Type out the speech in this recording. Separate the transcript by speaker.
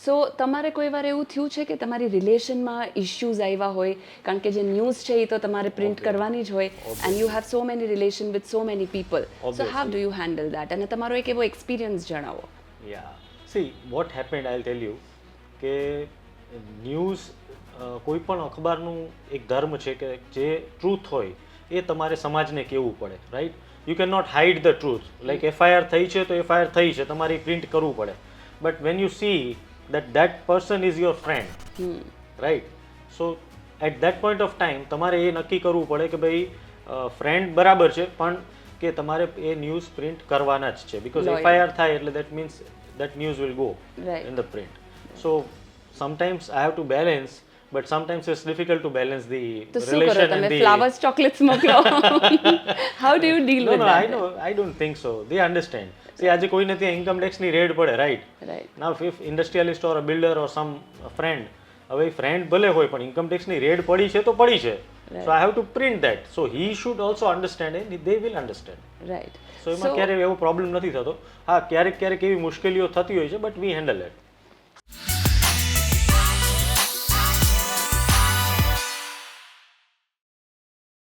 Speaker 1: સો તમારે કોઈ વાર એવું થયું છે કે તમારી રિલેશનમાં ઇશ્યુઝ આવ્યા હોય, કારણ કે જે ન્યૂઝ છે એ તો તમારે પ્રિન્ટ કરવાની જ હોય, and you have so many relation with so many people, so how do you handle that? અને તમારો એક એવો એક્સપિરિયન્સ જણાવો.
Speaker 2: Yeah see what happened, I tell you કે ન્યૂઝ કોઈ પણ અખબારનું એક ધર્મ છે કે જે ટ્રુથ હોય એ તમારે સમાજને કહેવું પડે, right? You can not hide the truth. Like FIR થઈ છે તો એફઆઈઆર થઈ છે, તમારે પ્રિન્ટ કરવું પડે. But when you C that person is your friend, right? So at that point of time તમારે એ નક્કી કરવું પડે કે ભાઈ ફ્રેન્ડ બરાબર છે પણ કે તમારે એ ન્યૂઝ પ્રિન્ટ કરવાના જ છે, બીકોઝ એફઆઈઆર થાય એટલે that means that news will go in the print. So sometimes I have to balance, but sometimes it's difficult to balance the relation and the
Speaker 1: flowers, chocolates મોકલો. How do you deal with that?
Speaker 2: I don't think so. They understand. See, આજે કોઈને ત્યાં income ટેક્સની raid પડે, right? Now if industrialist or a builder or some friend, હવે friend ભલે હોય પણ ઇન્કમ ટેક્સની રેડ પડી છે તો પડી છે, so I have to print that, so he should also understand and they will understand,
Speaker 1: right?
Speaker 2: So એમાં ક્યારેય એવો પ્રોબ્લેમ નથી થતો. હા, ક્યારેક એવી મુશ્કેલીઓ થતી હોય છે, બટ વી હેન્ડલ ઇટ.